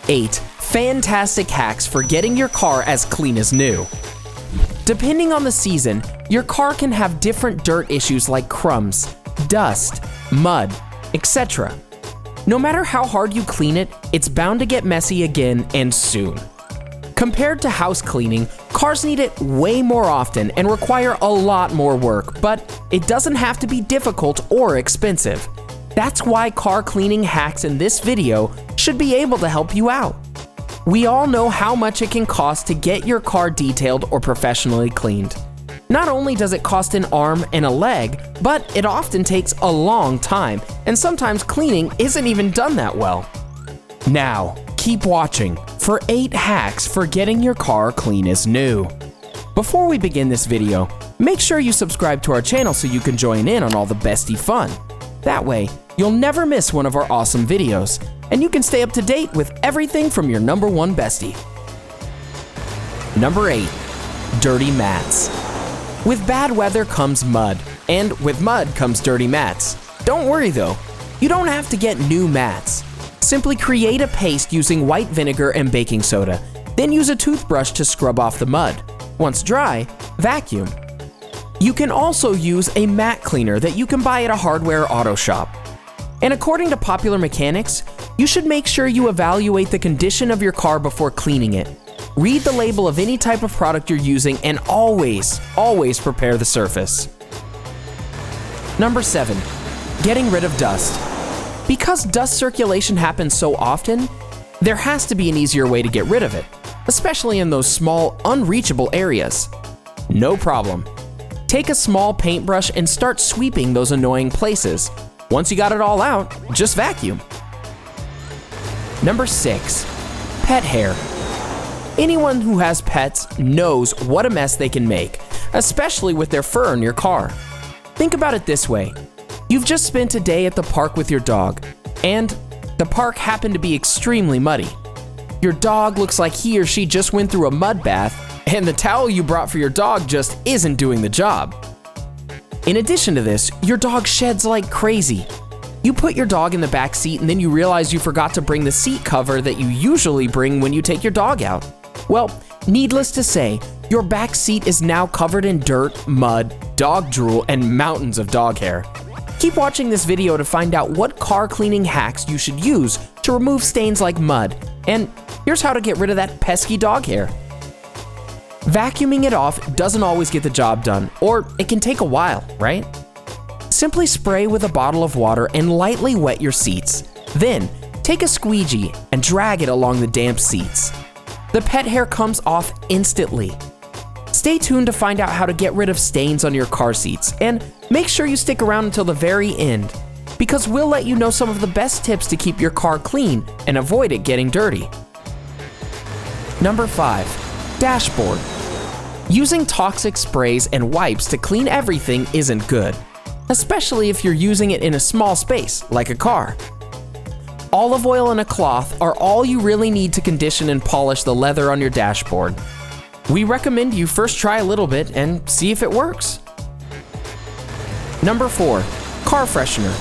8 fantastic hacks for getting your car as clean as new. Depending on the season, your car can have different dirt issues like crumbs, dust, mud, etc. No matter how hard you clean it, it's bound to get messy again and soon. Compared to house cleaning, cars need it way more often and require a lot more work, but it doesn't have to be difficult or expensive. That's why car cleaning hacks in this video should be able to help you out. We all know how much it can cost to get your car detailed or professionally cleaned. Not only does it cost an arm and a leg, but it often takes a long time, and sometimes cleaning isn't even done that well. Now, keep watching for 8 hacks for getting your car clean as new. Before we begin this video, make sure you subscribe to our channel so you can join in on all the Bestie fun. That way, you'll never miss one of our awesome videos, and you can stay up to date with everything from your #1 bestie. Number 8. Dirty mats. With bad weather comes mud, and with mud comes dirty mats. Don't worry though, you don't have to get new mats. Simply create a paste using white vinegar and baking soda, then use a toothbrush to scrub off the mud. Once dry, vacuum. You can also use a mat cleaner that you can buy at a hardware auto shop. And according to Popular Mechanics, you should make sure you evaluate the condition of your car before cleaning it. Read the label of any type of product you're using and always prepare the surface. Number 7. Getting rid of dust. Because dust circulation happens so often, there has to be an easier way to get rid of it, especially in those small, unreachable areas. No problem. Take a small paintbrush and start sweeping those annoying places. Once you got it all out, just vacuum. Number 6. Pet hair. Anyone who has pets knows what a mess they can make, especially with their fur in your car. Think about it this way. You've just spent a day at the park with your dog, and the park happened to be extremely muddy. Your dog looks like he or she just went through a mud bath, and the towel you brought for your dog just isn't doing the job. In addition to this, your dog sheds like crazy. You put your dog in the back seat and then you realize you forgot to bring the seat cover that you usually bring when you take your dog out. Well, needless to say, your back seat is now covered in dirt, mud, dog drool, and mountains of dog hair. Keep watching this video to find out what car cleaning hacks you should use to remove stains like mud, and here's how to get rid of that pesky dog hair. Vacuuming it off doesn't always get the job done, or it can take a while, right? Simply spray with a bottle of water and lightly wet your seats. Then, take a squeegee and drag it along the damp seats. The pet hair comes off instantly. Stay tuned to find out how to get rid of stains on your car seats, and make sure you stick around until the very end, because we'll let you know some of the best tips to keep your car clean and avoid it getting dirty. Number 5. Dashboard. Using toxic sprays and wipes to clean everything isn't good, especially if you're using it in a small space, like a car. Olive oil and a cloth are all you really need to condition and polish the leather on your dashboard. We recommend you first try a little bit and see if it works. Number 4. Car freshener.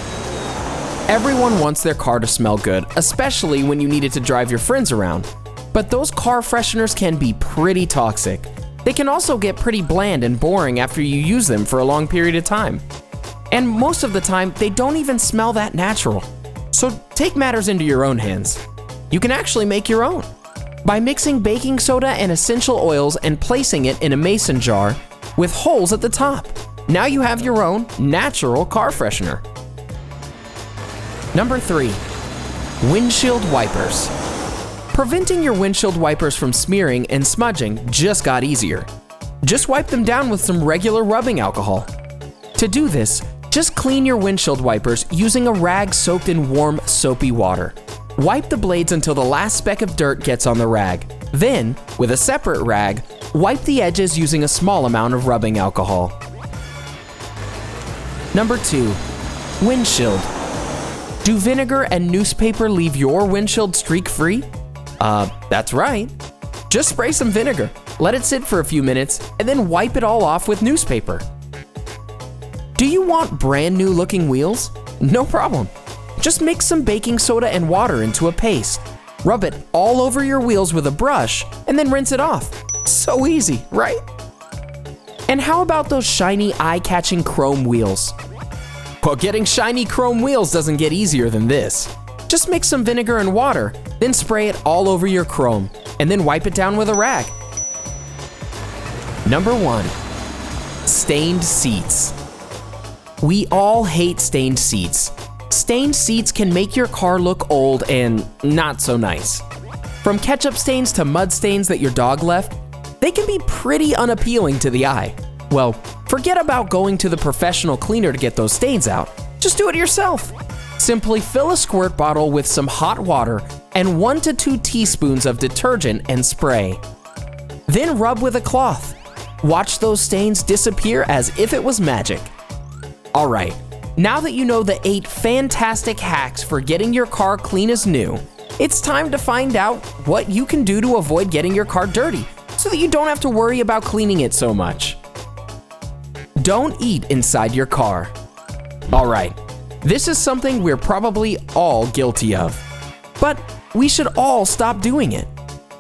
Everyone wants their car to smell good, especially when you need it to drive your friends around. But those car fresheners can be pretty toxic. They can also get pretty bland and boring after you use them for a long period of time. And most of the time, they don't even smell that natural. So take matters into your own hands. You can actually make your own by mixing baking soda and essential oils and placing it in a mason jar with holes at the top. Now you have your own natural car freshener. Number 3. Windshield wipers. Preventing your windshield wipers from smearing and smudging just got easier. Just wipe them down with some regular rubbing alcohol. To do this, just clean your windshield wipers using a rag soaked in warm, soapy water. Wipe the blades until the last speck of dirt gets on the rag. Then, with a separate rag, wipe the edges using a small amount of rubbing alcohol. Number 2. Windshield. Do vinegar and newspaper leave your windshield streak-free? That's right. Just spray some vinegar, let it sit for a few minutes, and then wipe it all off with newspaper. Do you want brand new looking wheels? No problem. Just mix some baking soda and water into a paste. Rub it all over your wheels with a brush and then rinse it off. So easy, right? And how about those shiny, eye-catching chrome wheels? Well, getting shiny chrome wheels doesn't get easier than this. Just mix some vinegar and water, then spray it all over your chrome, and then wipe it down with a rag. Number 1. Stained seats. We all hate stained seats. Stained seats can make your car look old and not so nice. From ketchup stains to mud stains that your dog left, they can be pretty unappealing to the eye. Well, forget about going to the professional cleaner to get those stains out. Just do it yourself. Simply fill a squirt bottle with some hot water and 1 to 2 teaspoons of detergent and spray. Then rub with a cloth. Watch those stains disappear as if it was magic. Alright, now that you know the 8 fantastic hacks for getting your car clean as new, it's time to find out what you can do to avoid getting your car dirty so that you don't have to worry about cleaning it so much. Don't eat inside your car. Alright, this is something we're probably all guilty of, but we should all stop doing it.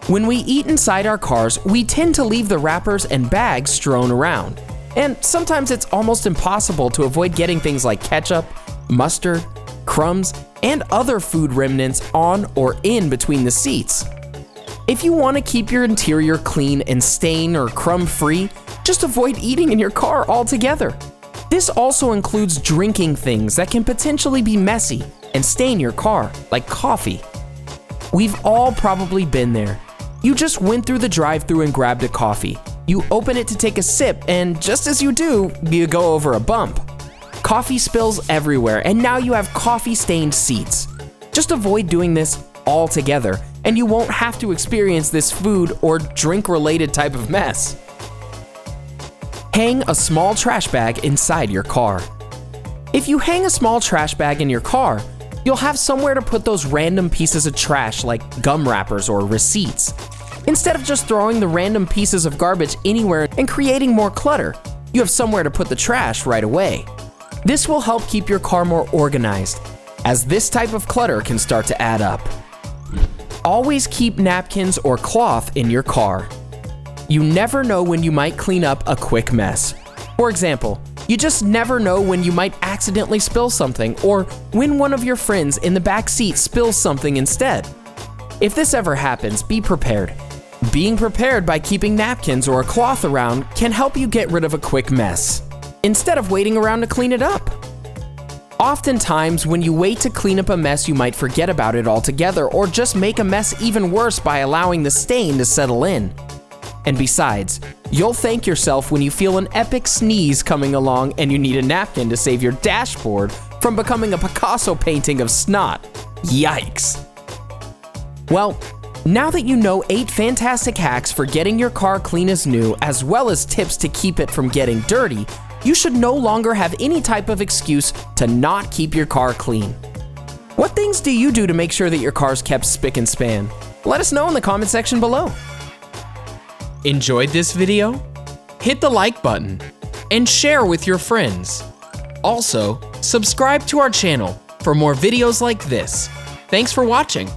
When we eat inside our cars, we tend to leave the wrappers and bags strewn around. And sometimes it's almost impossible to avoid getting things like ketchup, mustard, crumbs, and other food remnants on or in between the seats. If you want to keep your interior clean and stain or crumb free, just avoid eating in your car altogether. This also includes drinking things that can potentially be messy and stain your car, like coffee. We've all probably been there. You just went through the drive-thru and grabbed a coffee. You open it to take a sip, and just as you do, you go over a bump. Coffee spills everywhere, and now you have coffee-stained seats. Just avoid doing this altogether, and you won't have to experience this food or drink-related type of mess. Hang a small trash bag inside your car. If you hang a small trash bag in your car, you'll have somewhere to put those random pieces of trash like gum wrappers or receipts. Instead of just throwing the random pieces of garbage anywhere and creating more clutter, you have somewhere to put the trash right away. This will help keep your car more organized, as this type of clutter can start to add up. Always keep napkins or cloth in your car. You never know when you might clean up a quick mess. For example, you just never know when you might accidentally spill something or when one of your friends in the back seat spills something instead. If this ever happens, be prepared. Being prepared by keeping napkins or a cloth around can help you get rid of a quick mess, instead of waiting around to clean it up. Oftentimes, when you wait to clean up a mess, you might forget about it altogether or just make a mess even worse by allowing the stain to settle in. And besides, you'll thank yourself when you feel an epic sneeze coming along and you need a napkin to save your dashboard from becoming a Picasso painting of snot. Yikes! Well, now that you know 8 fantastic hacks for getting your car clean as new, as well as tips to keep it from getting dirty, you should no longer have any type of excuse to not keep your car clean. What things do you do to make sure that your car's kept spick and span? Let us know in the comment section below. Enjoyed this video? Hit the like button and share with your friends. Also, subscribe to our channel for more videos like this. Thanks for watching.